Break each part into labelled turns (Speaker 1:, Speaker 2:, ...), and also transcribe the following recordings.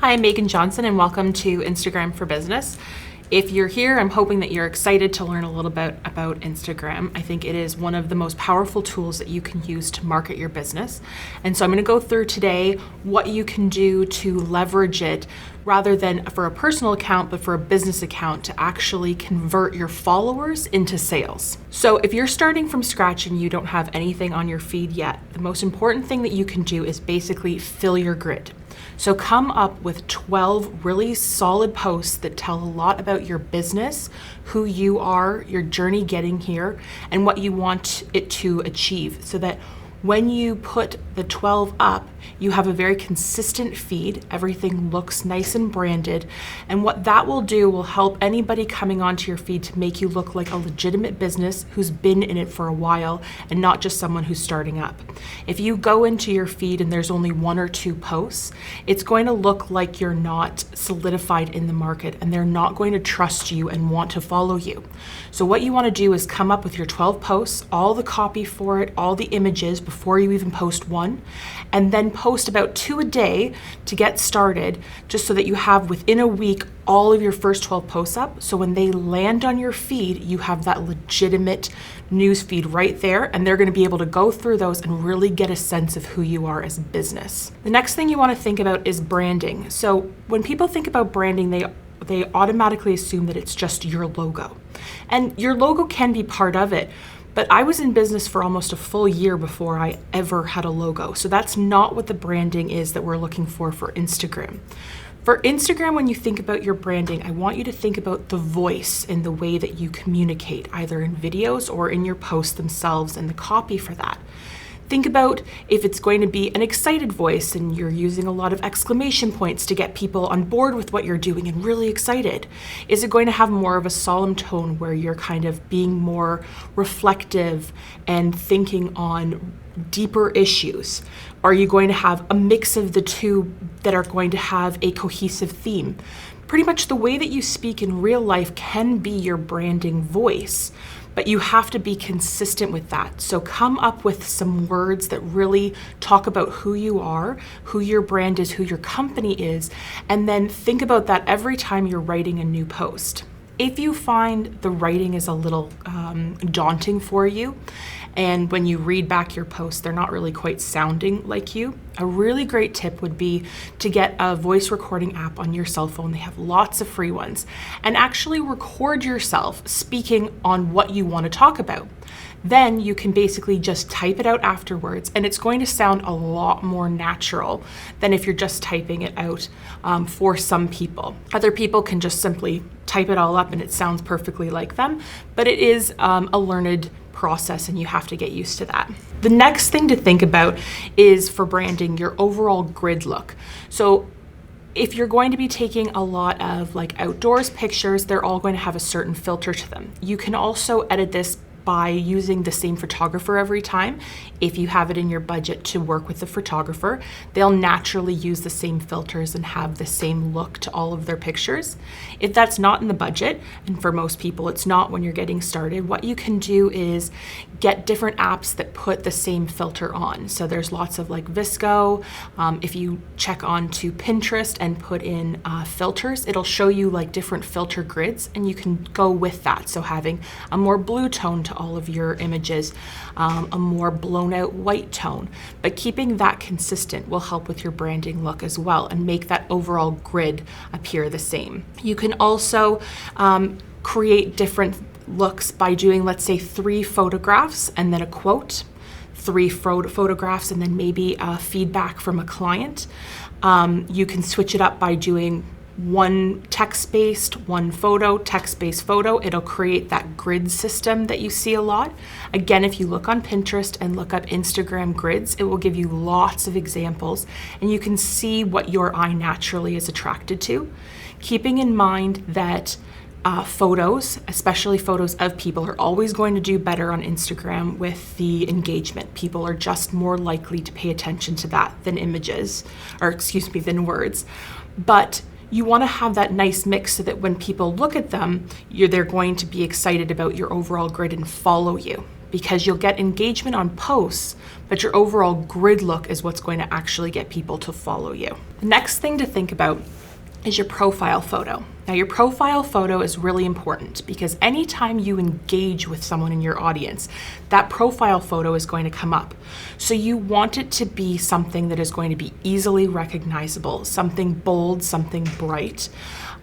Speaker 1: Hi, I'm Megan Johnson, and welcome to Instagram for Business. If you're here, I'm hoping that you're excited to learn a little bit about Instagram. I think it is one of the most powerful tools that you can use to market your business. And so I'm going to go through today what you can do to leverage it rather than for a personal account, but for a business account to actually convert your followers into sales. So if you're starting from scratch and you don't have anything on your feed yet, the most important thing that you can do is basically fill your grid. So come up with 12 really solid posts that tell a lot about your business, who you are, your journey getting here, and what you want it to achieve, so that when you put the 12 up, you have a very consistent feed. Everything looks nice and branded. And what that will do will help anybody coming onto your feed to make you look like a legitimate business who's been in it for a while and not just someone who's starting up. If you go into your feed and there's only one or two posts, it's going to look like you're not solidified in the market and they're not going to trust you and want to follow you. So what you want to do is come up with your 12 posts, all the copy for it, all the images before you even post one, and then post about 2 a day to get started, just so that you have within a week all of your first 12 posts up. So when they land on your feed, you have that legitimate news feed right there, and they're going to be able to go through those and really get a sense of who you are as a business. The next thing you want to think about is branding. So when people think about branding, they automatically assume that it's just your logo. And your logo can be part of it, but I was in business for almost a full year before I ever had a logo. So that's not what the branding is that we're looking for Instagram. For Instagram, when you think about your branding, I want you to think about the voice and the way that you communicate, either in videos or in your posts themselves and the copy for that. Think about if it's going to be an excited voice and you're using a lot of exclamation points to get people on board with what you're doing and really excited. Is it going to have more of a solemn tone where you're kind of being more reflective and thinking on deeper issues? Are you going to have a mix of the two that are going to have a cohesive theme? Pretty much the way that you speak in real life can be your branding voice, but you have to be consistent with that. So come up with some words that really talk about who you are, who your brand is, who your company is, and then think about that every time you're writing a new post. If you find the writing is a little daunting for you, and when you read back your posts, they're not really quite sounding like you, a really great tip would be to get a voice recording app on your cell phone. They have lots of free ones, and actually record yourself speaking on what you want to talk about. Then you can basically just type it out afterwards, and it's going to sound a lot more natural than if you're just typing it out for some people. Other people can just simply type it all up and it sounds perfectly like them, but it is a learned process and you have to get used to that. The next thing to think about is, for branding, your overall grid look. So if you're going to be taking a lot of outdoors pictures, they're all going to have a certain filter to them. You can also edit this by using the same photographer every time. If you have it in your budget to work with the photographer, they'll naturally use the same filters and have the same look to all of their pictures. If that's not in the budget, and for most people it's not when you're getting started, what you can do is get different apps that put the same filter on. So there's lots of VSCO. If you check onto Pinterest and put in filters, it'll show you different filter grids, and you can go with that. So having a more blue tone to all of your images, a more blown out white tone, but keeping that consistent will help with your branding look as well and make that overall grid appear the same. You can also create different looks by doing, let's say, 3 photographs and then a quote, 3 photographs and then maybe feedback from a client. You can switch it up by doing 1 text-based, 1 photo, text-based photo. It'll create that grid system that you see a lot. Again, if you look on Pinterest and look up Instagram grids, it will give you lots of examples and you can see what your eye naturally is attracted to. Keeping in mind that photos, especially photos of people, are always going to do better on Instagram with the engagement. People are just more likely to pay attention to that than than words. But you want to have that nice mix so that when people look at them, they're going to be excited about your overall grid and follow you. because you'll get engagement on posts, but your overall grid look is what's going to actually get people to follow you. The next thing to think about is your profile photo. Now, your profile photo is really important because anytime you engage with someone in your audience, that profile photo is going to come up. So you want it to be something that is going to be easily recognizable, something bold, something bright,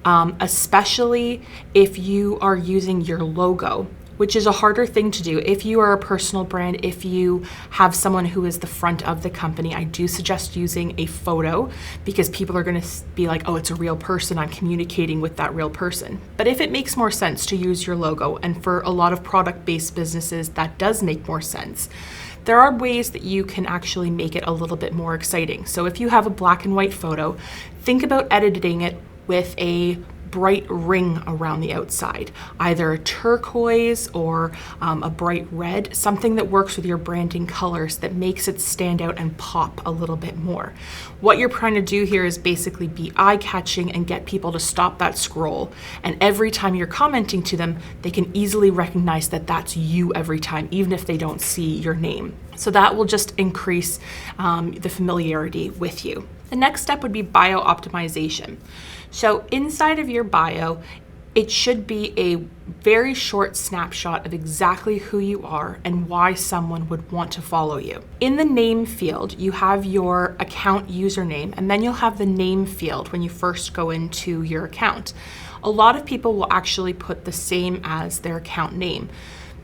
Speaker 1: especially if you are using your logo, which is a harder thing to do. If you are a personal brand, if you have someone who is the front of the company, I do suggest using a photo because people are gonna be like, oh, it's a real person, I'm communicating with that real person. But if it makes more sense to use your logo, and for a lot of product-based businesses, that does make more sense, there are ways that you can actually make it a little bit more exciting. So if you have a black and white photo, think about editing it with a bright ring around the outside, either a turquoise or a bright red, something that works with your branding colors that makes it stand out and pop a little bit more. What you're trying to do here is basically be eye-catching and get people to stop that scroll. And every time you're commenting to them, they can easily recognize that that's you every time, even if they don't see your name. So that will just increase the familiarity with you. The next step would be bio optimization. So inside of your bio, it should be a very short snapshot of exactly who you are and why someone would want to follow you. In the name field, you have your account username, and then you'll have the name field when you first go into your account. A lot of people will actually put the same as their account name,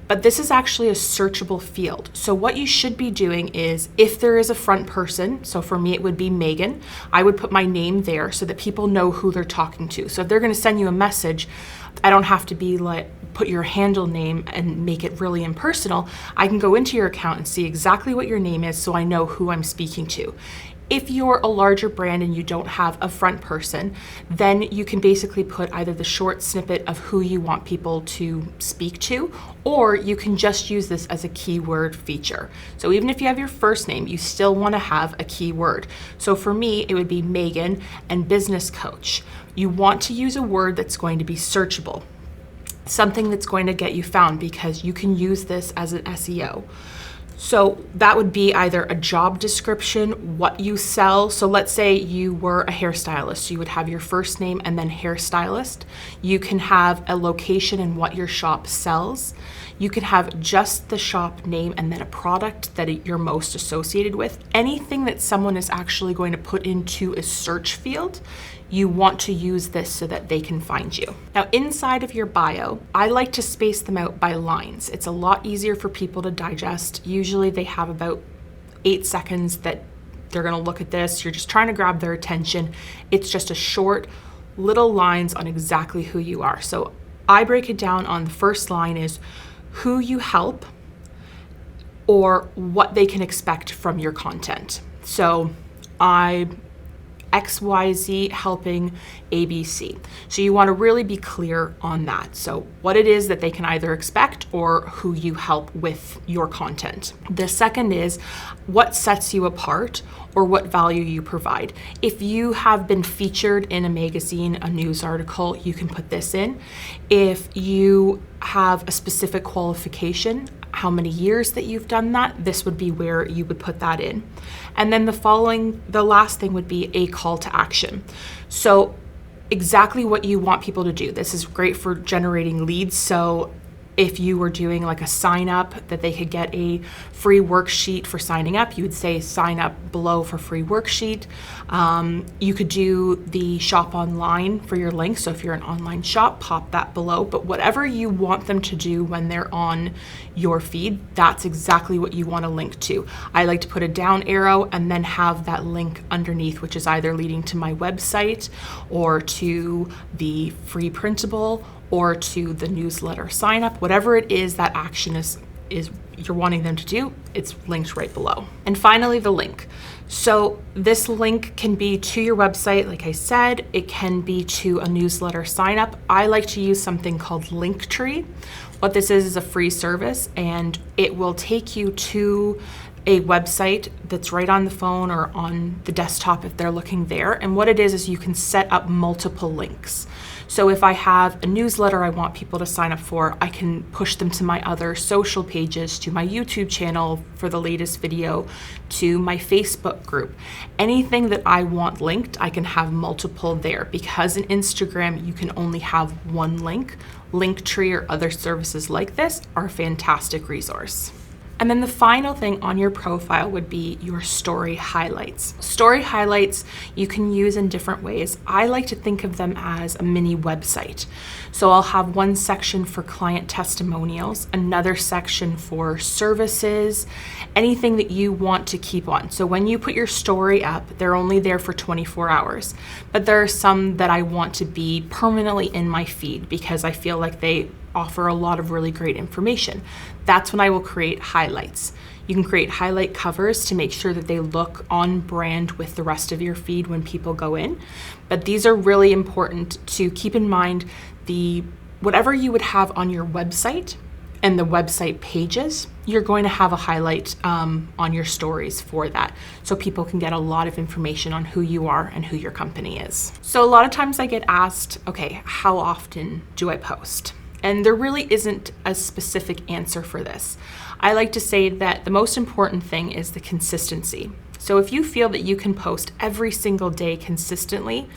Speaker 1: but this is actually a searchable field. So what you should be doing is, if there is a front person, so for me it would be Megan, I would put my name there so that people know who they're talking to. So if they're gonna send you a message, I don't have to be like, put your handle name and make it really impersonal. I can go into your account and see exactly what your name is so I know who I'm speaking to. If you're a larger brand and you don't have a front person, then you can basically put either the short snippet of who you want people to speak to, or you can just use this as a keyword feature. So even if you have your first name, you still want to have a keyword. So for me, it would be Megan and business coach. You want to use a word that's going to be searchable, something that's going to get you found, because you can use this as an SEO. So that would be either a job description, what you sell. So let's say you were a hairstylist. So you would have your first name and then hairstylist. You can have a location and what your shop sells. You can have just the shop name and then a product that you're most associated with. Anything that someone is actually going to put into a search field, you want to use this so that they can find you. Now, inside of your bio, I like to space them out by lines. It's a lot easier for people to digest. Usually they have about 8 seconds that they're gonna look at this. You're just trying to grab their attention. It's just a short little lines on exactly who you are. So I break it down on the first line is who you help or what they can expect from your content. So I XYZ helping ABC. So you want to really be clear on that. So what it is that they can either expect or who you help with your content. The second is what sets you apart or what value you provide. If you have been featured in a magazine, a news article, you can put this in. If you have a specific qualification, how many years that you've done that, this would be where you would put that in. And then the last thing would be a call to action. So exactly what you want people to do. This is great for generating leads. So if you were doing like a sign up that they could get a free worksheet for signing up, you would say sign up below for free worksheet. You could do the shop online for your link. So if you're an online shop, pop that below. But whatever you want them to do when they're on your feed, that's exactly what you want to link to. I like to put a down arrow and then have that link underneath, which is either leading to my website or to the free printable or to the newsletter sign up. Whatever it is that action is you're wanting them to do, it's linked right below. And finally, the link. So this link can be to your website, like I said, it can be to a newsletter sign up. I like to use something called Linktree. What this is a free service, and it will take you to a website that's right on the phone or on the desktop if they're looking there. And what it is you can set up multiple links. So if I have a newsletter I want people to sign up for, I can push them to my other social pages, to my YouTube channel for the latest video, to my Facebook group. Anything that I want linked, I can have multiple there, because in Instagram, you can only have one link. Linktree or other services like this are a fantastic resource. And then the final thing on your profile would be your story highlights. Story highlights you can use in different ways. I like to think of them as a mini website. So I'll have one section for client testimonials, another section for services, anything that you want to keep on. So when you put your story up, they're only there for 24 hours. But there are some that I want to be permanently in my feed because I feel like they offer a lot of really great information. That's when I will create highlights. You can create highlight covers to make sure that they look on brand with the rest of your feed when people go in. But these are really important to keep in mind. Whatever you would have on your website and the website pages, you're going to have a highlight on your stories for that. So people can get a lot of information on who you are and who your company is. So a lot of times I get asked, okay, how often do I post? And there really isn't a specific answer for this. I like to say that the most important thing is the consistency. So if you feel that you can post every single day consistently,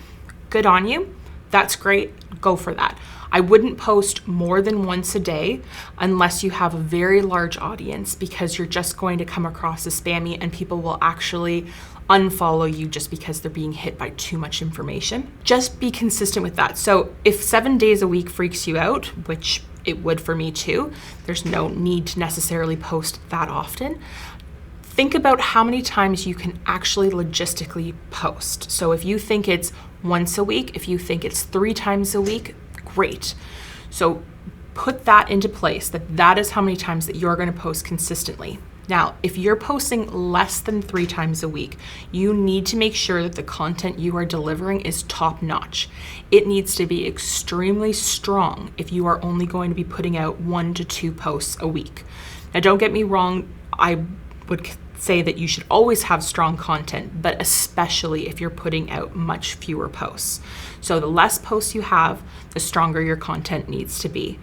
Speaker 1: good on you. That's great. Go for that. I wouldn't post more than once a day unless you have a very large audience, because you're just going to come across as spammy and people will actually unfollow you just because they're being hit by too much information. Just be consistent with that. So if 7 days a week freaks you out, which it would for me too, there's no need to necessarily post that often. Think about how many times you can actually logistically post. So if you think it's once a week, if you think it's 3 times a week, great. So put that into place, that is how many times that you're going to post consistently. Now, if you're posting less than 3 times a week, you need to make sure that the content you are delivering is top notch. It needs to be extremely strong if you are only going to be putting out 1 to 2 posts a week. Now, don't get me wrong, I would say that you should always have strong content, but especially if you're putting out much fewer posts. So the less posts you have, the stronger your content needs to be.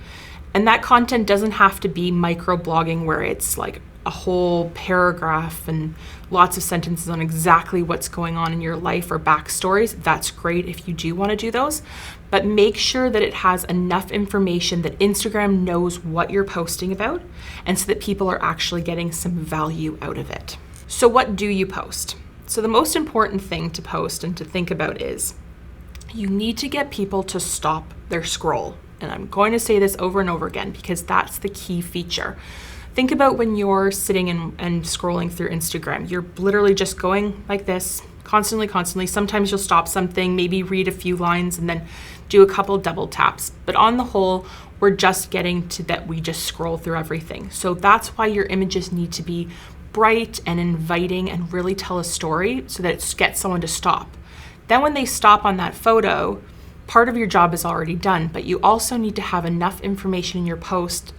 Speaker 1: And that content doesn't have to be microblogging where it's like a whole paragraph and lots of sentences on exactly what's going on in your life or backstories. That's great if you do want to do those, but make sure that it has enough information that Instagram knows what you're posting about, and so that people are actually getting some value out of it. So what do you post? So the most important thing to post and to think about is you need to get people to stop their scroll. And I'm going to say this over and over again because that's the key feature. Think about when you're sitting and scrolling through Instagram. You're literally just going like this, constantly. Sometimes you'll stop something, maybe read a few lines and then do a couple double taps. But on the whole, we're just getting to that we just scroll through everything. So that's why your images need to be bright and inviting and really tell a story so that it gets someone to stop. Then when they stop on that photo, part of your job is already done, but you also need to have enough information in your post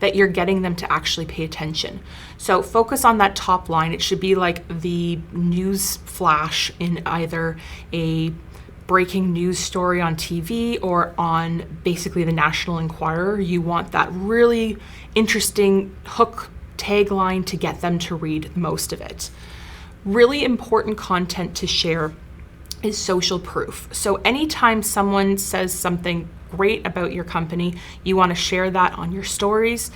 Speaker 1: that you're getting them to actually pay attention. So focus on that top line. It should be like the news flash in either a breaking news story on TV or on basically the National Enquirer. You want that really interesting hook tagline to get them to read most of it. Really important content to share is social proof. So anytime someone says something great about your company, you want to share that on your stories,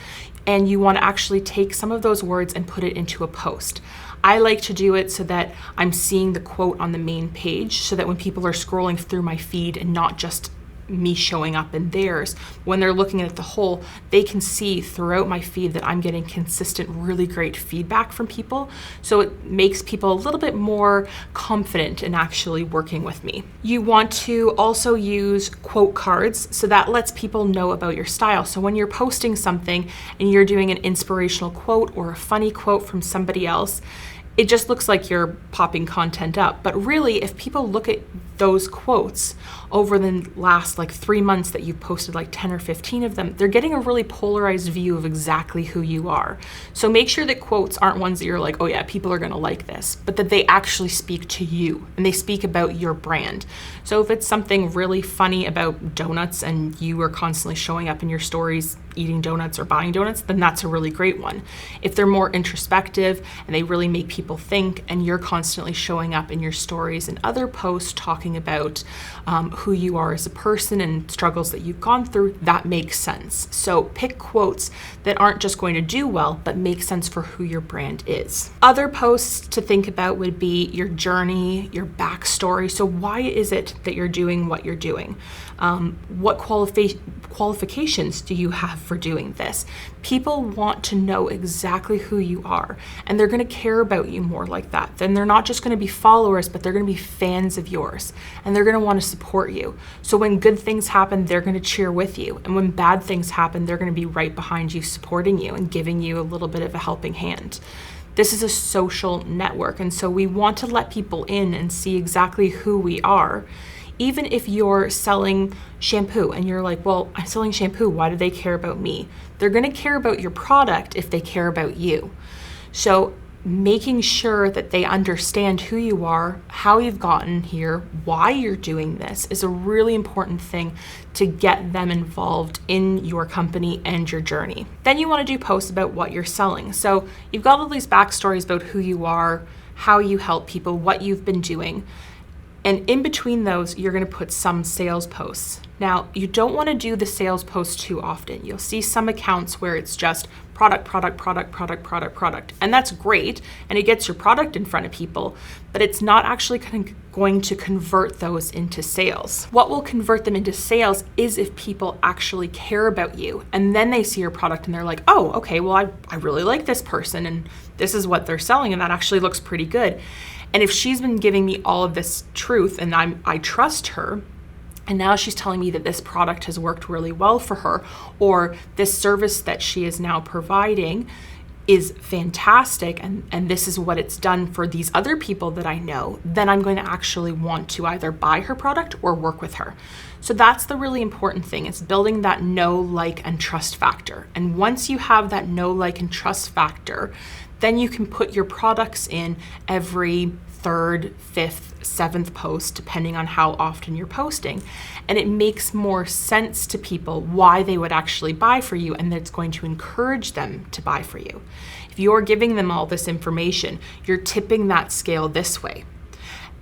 Speaker 1: and you want to actually take some of those words and put it into a post. I like to do it so that I'm seeing the quote on the main page, so that when people are scrolling through my feed and not just me showing up in theirs, when they're looking at the whole, they can see throughout my feed that I'm getting consistent, really great feedback from people. So it makes people a little bit more confident in actually working with me. You want to also use quote cards, so that lets people know about your style. So when you're posting something and you're doing an inspirational quote or a funny quote from somebody else, it just looks like you're popping content up. But really, if people look at those quotes over the last like 3 months that you've posted like 10 or 15 of them, they're getting a really polarized view of exactly who you are. So make sure that quotes aren't ones that you're like, oh yeah, people are going to like this, but that they actually speak to you and they speak about your brand. So if it's something really funny about donuts and you are constantly showing up in your stories eating donuts or buying donuts, then that's a really great one. If they're more introspective and they really make people think and you're constantly showing up in your stories and other posts talking about who you are as a person and struggles that you've gone through, that makes sense. So pick quotes that aren't just going to do well, but make sense for who your brand is. Other posts to think about would be your journey, your backstory. So why is it that you're doing what you're doing? What qualifications do you have for doing this? People want to know exactly who you are, and they're going to care about you more like that. Then they're not just going to be followers, but they're going to be fans of yours, and they're going to want to support you. So when good things happen, they're going to cheer with you, and when bad things happen, they're going to be right behind you, supporting you and giving you a little bit of a helping hand. This is a social network, and so we want to let people in and see exactly who we are. Even if you're selling shampoo and you're like, well, I'm selling shampoo, why do they care about me? They're going to care about your product if they care about you. So making sure that they understand who you are, how you've gotten here, why you're doing this is a really important thing to get them involved in your company and your journey. Then you want to do posts about what you're selling. So you've got all these backstories about who you are, how you help people, what you've been doing. And in between those, you're going to put some sales posts. Now, you don't want to do the sales posts too often. You'll see some accounts where it's just product. And that's great. And it gets your product in front of people, but it's not actually going to convert those into sales. What will convert them into sales is if people actually care about you. And then they see your product and they're like, oh, okay, well, I really like this person and this is what they're selling. And that actually looks pretty good. And if she's been giving me all of this truth and I trust her, and now she's telling me that this product has worked really well for her, or this service that she is now providing is fantastic, and this is what it's done for these other people that I know, then I'm going to actually want to either buy her product or work with her. So that's the really important thing. It's building that know, like, and trust factor. And once you have that know, like, and trust factor, then you can put your products in every third, fifth, seventh post, depending on how often you're posting. And it makes more sense to people why they would actually buy for you, and it's going to encourage them to buy for you. If you're giving them all this information, you're tipping that scale this way.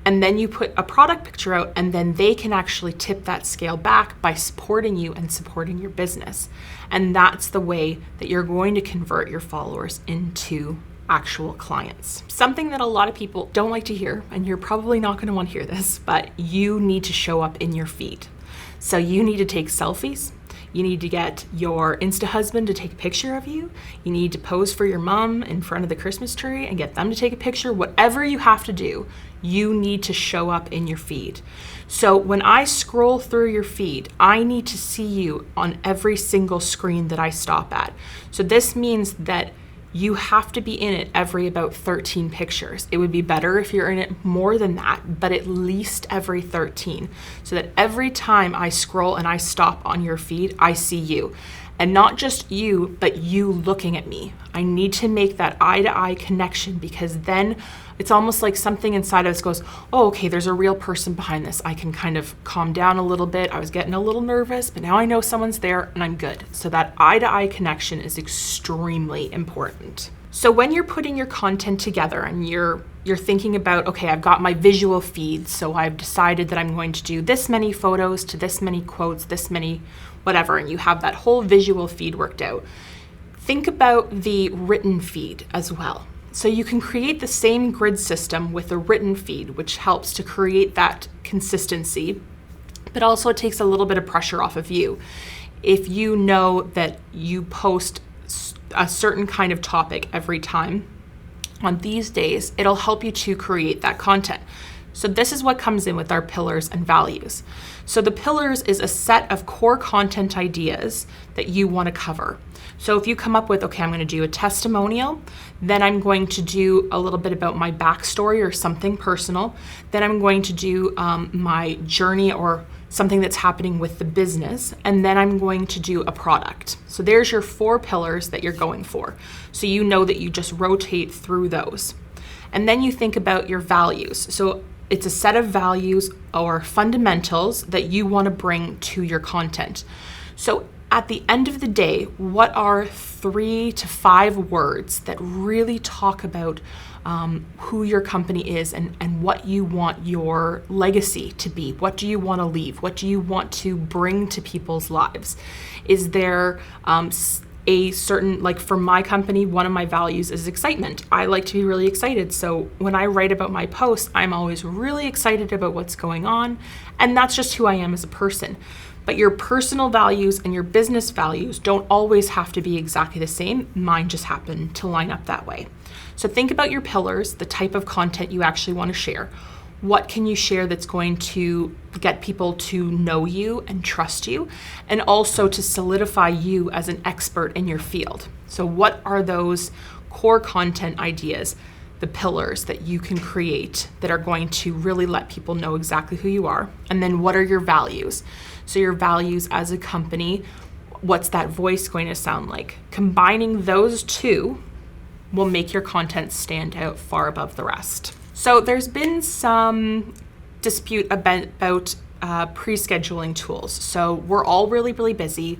Speaker 1: And then you put a product picture out, and then they can actually tip that scale back by supporting you and supporting your business. And that's the way that you're going to convert your followers into actual clients. Something that a lot of people don't like to hear, and you're probably not going to want to hear this, but you need to show up in your feed. So you need to take selfies. You need to get your Insta husband to take a picture of you. You need to pose for your mom in front of the Christmas tree and get them to take a picture. Whatever you have to do, you need to show up in your feed. So when I scroll through your feed, I need to see you on every single screen that I stop at. So this means that you have to be in it every about 13 pictures. It would be better if you're in it more than that, but at least every 13, so that every time I scroll and I stop on your feed, I see you. And not just you, but you looking at me. I need to make that eye-to-eye connection, because then it's almost like something inside of us goes, oh, okay, there's a real person behind this. I can kind of calm down a little bit. I was getting a little nervous, but now I know someone's there and I'm good. So that eye-to-eye connection is extremely important. So when you're putting your content together and you're thinking about, okay, I've got my visual feed, so I've decided that I'm going to do this many photos to this many quotes, this many whatever, and you have that whole visual feed worked out. Think about the written feed as well. So you can create the same grid system with a written feed, which helps to create that consistency, but also it takes a little bit of pressure off of you. If you know that you post a certain kind of topic every time on these days, it'll help you to create that content. So this is what comes in with our pillars and values. So the pillars is a set of core content ideas that you want to cover. So if you come up with, okay, I'm going to do a testimonial, then I'm going to do a little bit about my backstory or something personal, then I'm going to do my journey or something that's happening with the business, and then I'm going to do a product. So there's your 4 pillars that you're going for. So you know that you just rotate through those. And then you think about your values. So it's a set of values or fundamentals that you want to bring to your content. So at the end of the day, what are 3 to 5 words that really talk about who your company is and what you want your legacy to be? What do you want to leave? What do you want to bring to people's lives? Is there a certain, like for my company, one of my values is excitement. I like to be really excited. So when I write about my posts, I'm always really excited about what's going on. And that's just who I am as a person. But your personal values and your business values don't always have to be exactly the same. Mine just happen to line up that way. So think about your pillars, the type of content you actually want to share. What can you share that's going to get people to know you and trust you, and also to solidify you as an expert in your field? So what are those core content ideas, the pillars that you can create that are going to really let people know exactly who you are? And then what are your values? So your values as a company, what's that voice going to sound like? Combining those 2 will make your content stand out far above the rest. So there's been some dispute about pre-scheduling tools. So we're all really, really busy.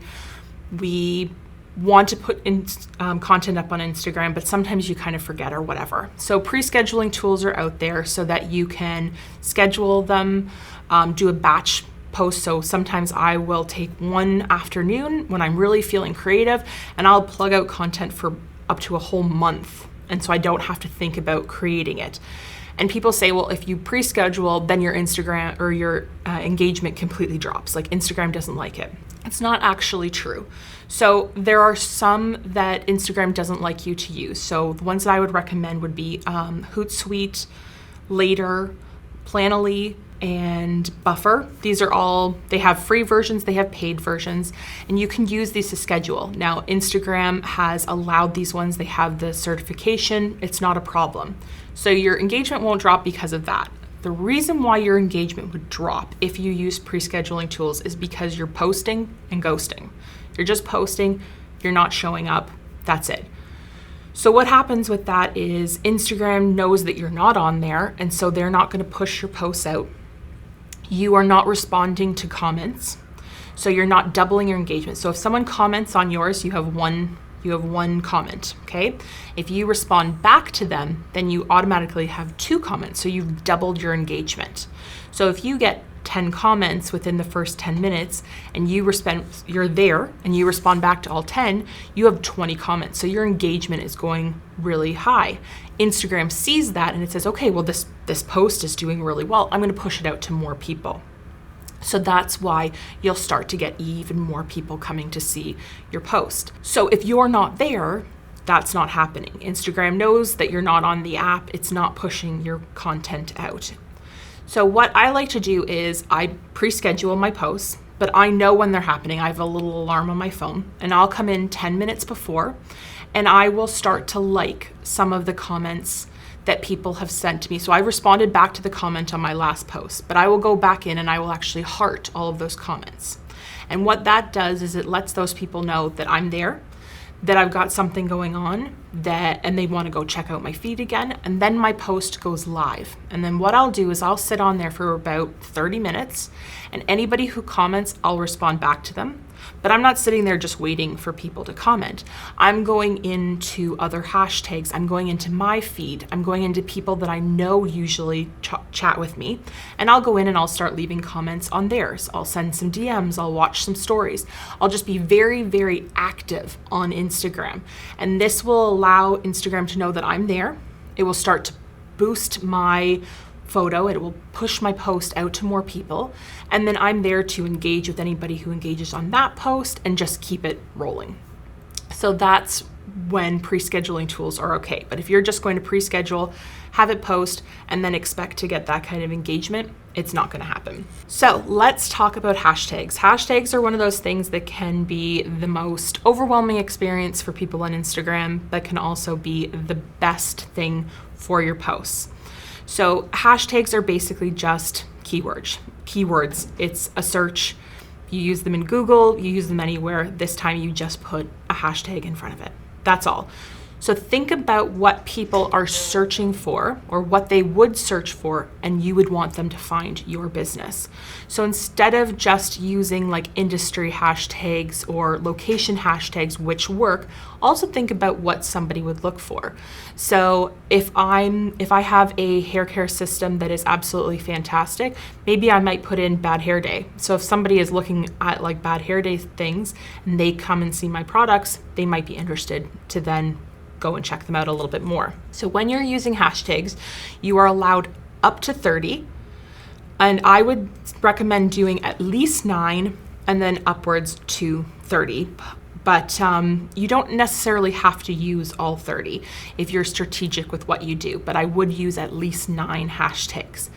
Speaker 1: We want to put in content up on Instagram, but sometimes you kind of forget or whatever. So pre-scheduling tools are out there so that you can schedule them, do a batch post. So sometimes I will take one afternoon when I'm really feeling creative and I'll plug out content for up to a whole month. And so I don't have to think about creating it. And people say, well, if you pre-schedule, then your Instagram or your engagement completely drops. Like Instagram doesn't like it. It's not actually true. So there are some that Instagram doesn't like you to use. So the ones that I would recommend would be Hootsuite, Later, Planoly, and Buffer. These are all, they have free versions, they have paid versions, and you can use these to schedule. Now, Instagram has allowed these ones, they have the certification, it's not a problem. So your engagement won't drop because of that. The reason why your engagement would drop if you use pre-scheduling tools is because you're posting and ghosting. You're just posting, you're not showing up, that's it. So what happens with that is Instagram knows that you're not on there, and so they're not going to push your posts out. You are not responding to comments, so you're not doubling your engagement. So if someone comments on yours, you have one comment, okay? If you respond back to them, then you automatically have 2 comments, so you've doubled your engagement. So if you get 10 comments within the first 10 minutes and you're there and you respond back to all 10, you have 20 comments. So your engagement is going really high. Instagram sees that and it says, okay, well, this post is doing really well. I'm going to push it out to more people. So that's why you'll start to get even more people coming to see your post. So if you're not there, that's not happening. Instagram knows that you're not on the app. It's not pushing your content out. So what I like to do is I pre-schedule my posts, but I know when they're happening. I have a little alarm on my phone, and I'll come in 10 minutes before, and I will start to like some of the comments that people have sent to me. So I responded back to the comment on my last post, but I will go back in and I will actually heart all of those comments. And what that does is it lets those people know that I'm there, that I've got something going on, and they want to go check out my feed again, and then my post goes live. And then what I'll do is I'll sit on there for about 30 minutes, and anybody who comments, I'll respond back to them. But I'm not sitting there just waiting for people to comment. I'm going into other hashtags. I'm going into my feed. I'm going into people that I know usually chat with me. And I'll go in and I'll start leaving comments on theirs. I'll send some DMs. I'll watch some stories. I'll just be very, very active on Instagram. And this will allow Instagram to know that I'm there. It will start to boost my photo. It will push my post out to more people. And then I'm there to engage with anybody who engages on that post and just keep it rolling. So that's when pre-scheduling tools are okay. But if you're just going to pre-schedule, have it post, and then expect to get that kind of engagement, it's not going to happen. So let's talk about hashtags. Hashtags are one of those things that can be the most overwhelming experience for people on Instagram, but can also be the best thing for your posts. So hashtags are basically just keywords. It's a search. You use them in Google, you use them anywhere. This time you just put a hashtag in front of it. That's all. So think about what people are searching for or what they would search for, and you would want them to find your business. So instead of just using like industry hashtags or location hashtags, which work, also think about what somebody would look for. So if I have a hair care system that is absolutely fantastic, maybe I might put in bad hair day. So if somebody is looking at like bad hair day things and they come and see my products, they might be interested to then go and check them out a little bit more. So when you're using hashtags, you are allowed up to 30, and I would recommend doing at least 9 and then upwards to 30. But you don't necessarily have to use all 30 if you're strategic with what you do, but I would use at least 9 hashtags.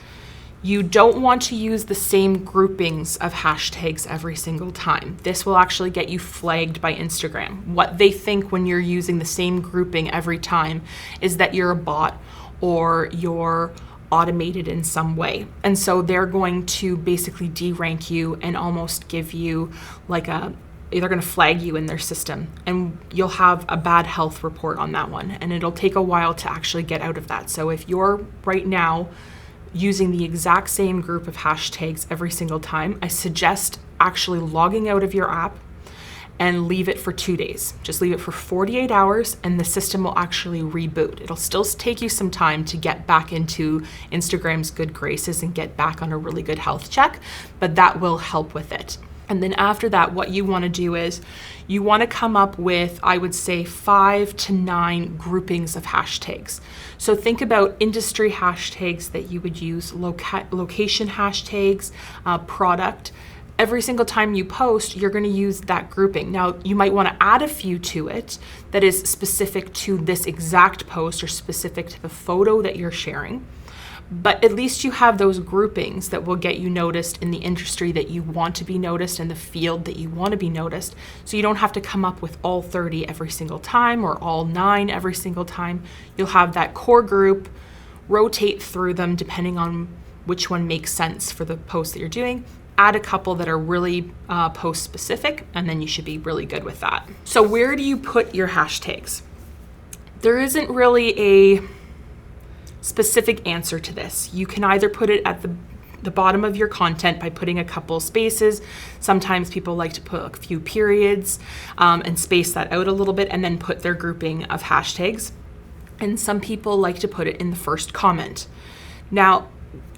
Speaker 1: You don't want to use the same groupings of hashtags every single time. This will actually get you flagged by Instagram. What they think when you're using the same grouping every time is that you're a bot or you're automated in some way. And so they're going to basically de-rank you and almost give you like they're going to flag you in their system, and you'll have a bad health report on that one. And it'll take a while to actually get out of that. So if you're right now using the exact same group of hashtags every single time, I suggest actually logging out of your app and leave it for 2 days. Just leave it for 48 hours and the system will actually reboot. It'll still take you some time to get back into Instagram's good graces and get back on a really good health check, but that will help with it. And then after that, what you want to do is you want to come up with, I would say, 5 to 9 groupings of hashtags. So think about industry hashtags that you would use, location hashtags, product. Every single time you post, you're going to use that grouping. Now, you might want to add a few to it that is specific to this exact post or specific to the photo that you're sharing. But at least you have those groupings that will get you noticed in the industry that you want to be noticed, in the field that you want to be noticed. So you don't have to come up with all 30 every single time or all 9 every single time. You'll have that core group, rotate through them depending on which one makes sense for the post that you're doing. Add a couple that are really post specific, and then you should be really good with that. So where do you put your hashtags? There isn't really a specific answer to this. You can either put it at the bottom of your content by putting a couple spaces. Sometimes people like to put a few periods and space that out a little bit and then put their grouping of hashtags. And some people like to put it in the first comment. Now,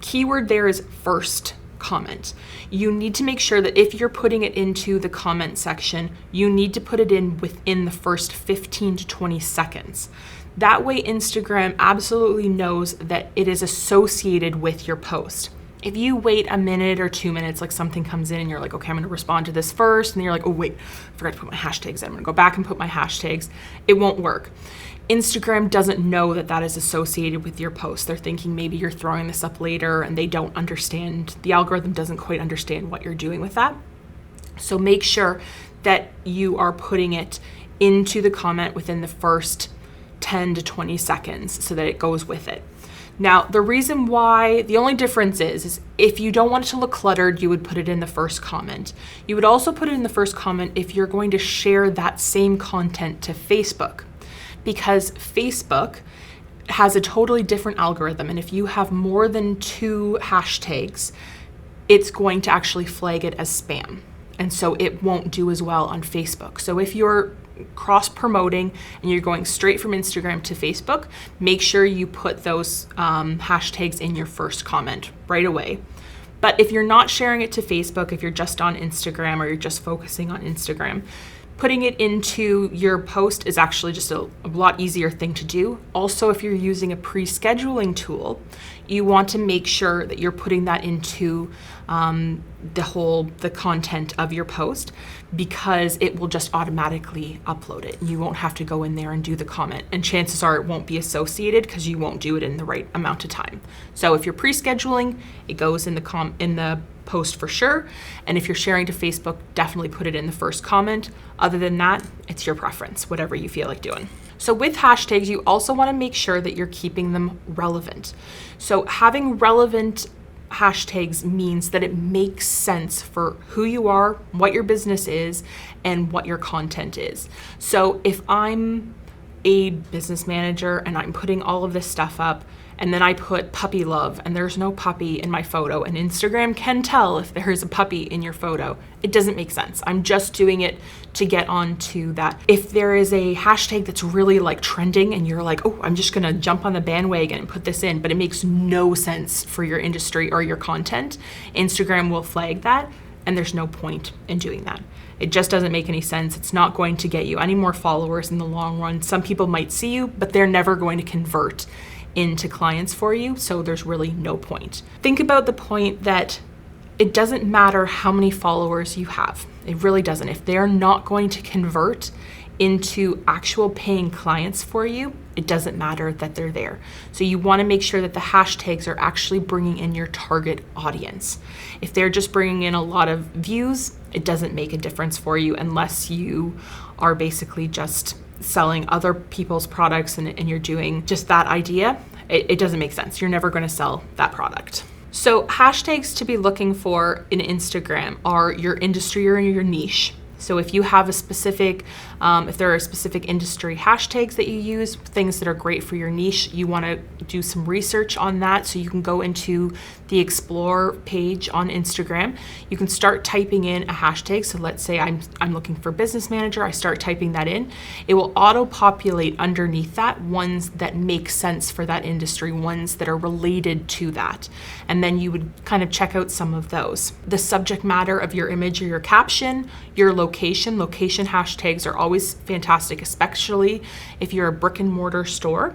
Speaker 1: keyword there is first comment. You need to make sure that if you're putting it into the comment section, you need to put it in within the first 15 to 20 seconds. That way Instagram absolutely knows that it is associated with your post. If you wait a minute or 2 minutes, like something comes in and you're like, okay, I'm going to respond to this first, and then you're like, oh wait, I forgot to put my hashtags in. I'm going to go back and put my hashtags. It won't work. Instagram doesn't know that that is associated with your post. They're thinking maybe you're throwing this up later, and they don't understand. The algorithm doesn't quite understand what you're doing with that. So make sure that you are putting it into the comment within the first 10 to 20 seconds so that it goes with it. Now, the reason why, the only difference is if you don't want it to look cluttered, you would put it in the first comment. You would also put it in the first comment if you're going to share that same content to Facebook, because Facebook has a totally different algorithm. And if you have more than 2 hashtags, it's going to actually flag it as spam. And so it won't do as well on Facebook. So if you're cross-promoting and you're going straight from Instagram to Facebook, make sure you put those hashtags in your first comment right away. But if you're not sharing it to Facebook, if you're just on Instagram or you're just focusing on Instagram, Putting it into your post is actually just a lot easier thing to do. Also, if you're using a pre-scheduling tool, you want to make sure that you're putting that into the content of your post, because it will just automatically upload it. You won't have to go in there and do the comment, and chances are it won't be associated because you won't do it in the right amount of time. So if you're pre-scheduling, it goes in the post for sure. And if you're sharing to Facebook, definitely put it in the first comment. Other than that, it's your preference, whatever you feel like doing. So with hashtags, you also want to make sure that you're keeping them relevant. So having relevant hashtags means that it makes sense for who you are, what your business is, and what your content is. So if I'm a business manager and I'm putting all of this stuff up, and then I put puppy love and there's no puppy in my photo, and Instagram can tell if there is a puppy in your photo, it doesn't make sense. I'm just doing it to get onto that. If there is a hashtag that's really like trending and you're like, oh, I'm just gonna jump on the bandwagon and put this in, but it makes no sense for your industry or your content, Instagram will flag that, and there's no point in doing that. It just doesn't make any sense. It's not going to get you any more followers in the long run. Some people might see you, but they're never going to convert into clients for you, so there's really no point. Think about the point that it doesn't matter how many followers you have. It really doesn't. If they're not going to convert into actual paying clients for you, it doesn't matter that they're there. So you want to make sure that the hashtags are actually bringing in your target audience. If they're just bringing in a lot of views, it doesn't make a difference for you unless you are basically just selling other people's products and you're doing just that idea. It doesn't make sense. You're never going to sell that product. So hashtags to be looking for in Instagram are your industry or your niche. So if you have a specific, if there are specific industry hashtags that you use, things that are great for your niche, you want to do some research on that. So you can go into the Explore page on Instagram. You can start typing in a hashtag. So let's say I'm looking for business manager. I start typing that in. It will auto-populate underneath that ones that make sense for that industry, ones that are related to that. And then you would kind of check out some of those. The subject matter of your image or your caption, your location hashtags are always fantastic, especially if you're a brick and mortar store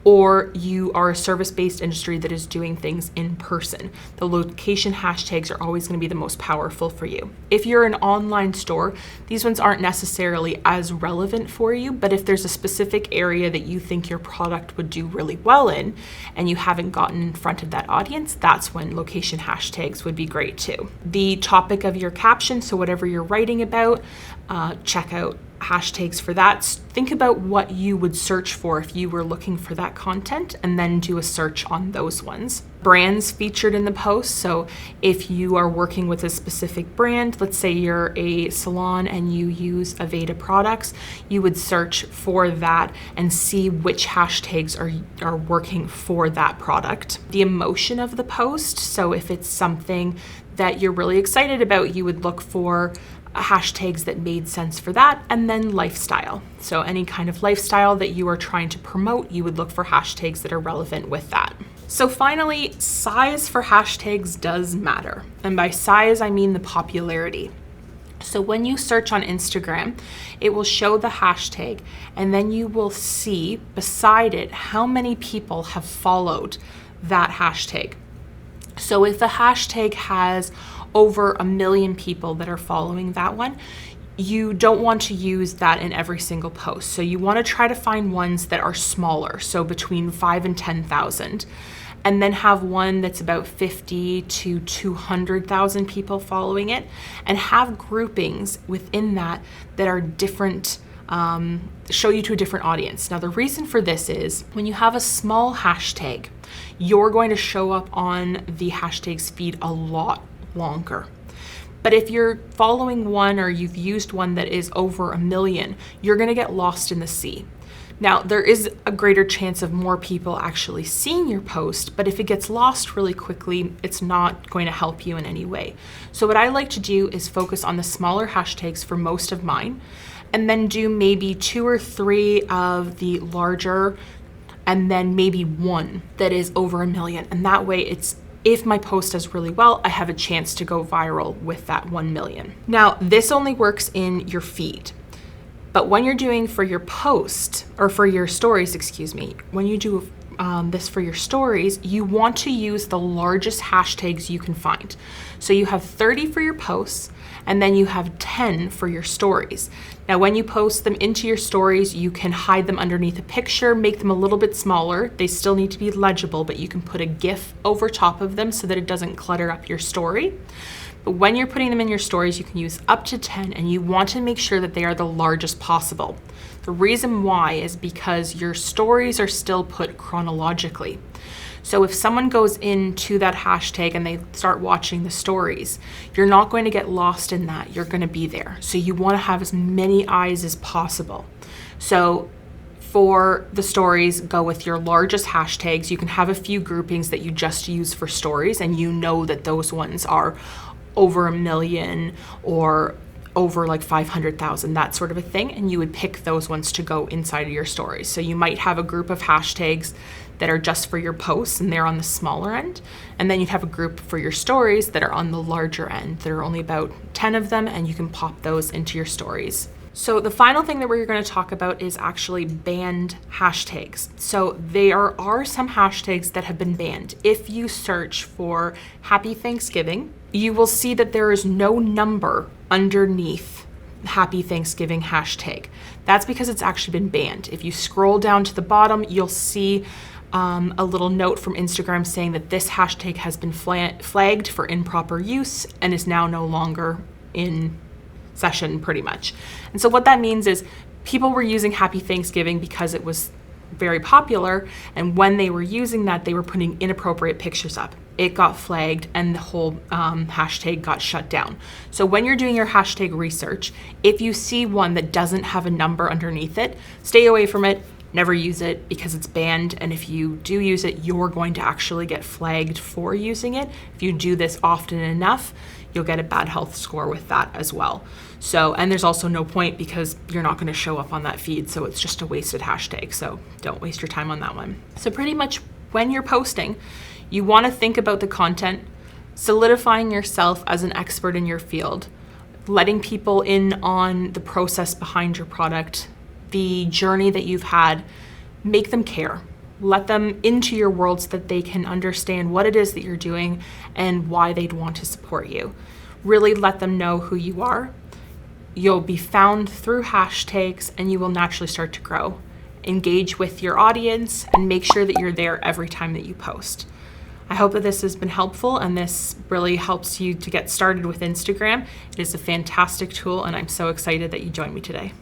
Speaker 1: or you are a service-based industry that is doing things in person. The location hashtags are always going to be the most powerful for you. If you're an online store, these ones aren't necessarily as relevant for you, but if there's a specific area that you think your product would do really well in and you haven't gotten in front of that audience, that's when location hashtags would be great too. The topic of your caption, so whatever you're writing about, check out hashtags for that. Think about what you would search for if you were looking for that content and then do a search on those ones. Brands featured in the post. So if you are working with a specific brand, let's say you're a salon and you use Aveda products, you would search for that and see which hashtags are working for that product. The emotion of the post. So if it's something that you're really excited about, you would look for hashtags that made sense for that, and then lifestyle. So any kind of lifestyle that you are trying to promote, you would look for hashtags that are relevant with that. So finally, size for hashtags does matter. And by size, I mean the popularity. So when you search on Instagram, it will show the hashtag, and then you will see beside it how many people have followed that hashtag. So if the hashtag has over 1 million people that are following that one, you don't want to use that in every single post. So you want to try to find ones that are smaller, so between 5 and 10,000, and then have one that's about 50 to 200,000 people following it, and have groupings within that that are different, show you to a different audience. Now, the reason for this is when you have a small hashtag, you're going to show up on the hashtags feed a lot longer. But if you're following one or you've used one that is over 1 million, you're going to get lost in the sea. Now, there is a greater chance of more people actually seeing your post, but if it gets lost really quickly, it's not going to help you in any way. So what I like to do is focus on the smaller hashtags for most of mine, and then do maybe 2 or 3 of the larger, and then maybe one that is over 1 million. And that way if my post does really well, I have a chance to go viral with that 1 million. Now, this only works in your feed. But when you're doing for your post or for your stories, when you do this for your stories, you want to use the largest hashtags you can find. So you have 30 for your posts, and then you have 10 for your stories. Now, when you post them into your stories, you can hide them underneath a picture, make them a little bit smaller. They still need to be legible, but you can put a GIF over top of them so that it doesn't clutter up your story. But when you're putting them in your stories, you can use up to 10, and you want to make sure that they are the largest possible. The reason why is because your stories are still put chronologically. So if someone goes into that hashtag and they start watching the stories, you're not going to get lost in that. You're going to be there. So you want to have as many eyes as possible. So for the stories, go with your largest hashtags. You can have a few groupings that you just use for stories, and you know that those ones are over 1 million or over like 500,000, that sort of a thing. And you would pick those ones to go inside of your stories. So you might have a group of hashtags that are just for your posts and they're on the smaller end. And then you'd have a group for your stories that are on the larger end. There are only about 10 of them, and you can pop those into your stories. So the final thing that we're going to talk about is actually banned hashtags. So there are some hashtags that have been banned. If you search for Happy Thanksgiving, you will see that there is no number underneath Happy Thanksgiving hashtag. That's because it's actually been banned. If you scroll down to the bottom, you'll see a little note from Instagram saying that this hashtag has been flagged for improper use and is now no longer in session, pretty much. And so what that means is people were using Happy Thanksgiving because it was very popular, and when they were using that, they were putting inappropriate pictures up. It got flagged and the whole hashtag got shut down. So when you're doing your hashtag research, if you see one that doesn't have a number underneath it, stay away from it. Never use it because it's banned, and if you do use it, you're going to actually get flagged for using it. If you do this often enough, you'll get a bad health score with that as well. So, and there's also no point because you're not going to show up on that feed, so it's just a wasted hashtag. So don't waste your time on that one. So pretty much when you're posting, you want to think about the content, solidifying yourself as an expert in your field, letting people in on the process behind your product, the journey that you've had. Make them care. Let them into your world so that they can understand what it is that you're doing and why they'd want to support you. Really let them know who you are. You'll be found through hashtags, and you will naturally start to grow. Engage with your audience and make sure that you're there every time that you post. I hope that this has been helpful, and this really helps you to get started with Instagram. It is a fantastic tool, and I'm so excited that you joined me today.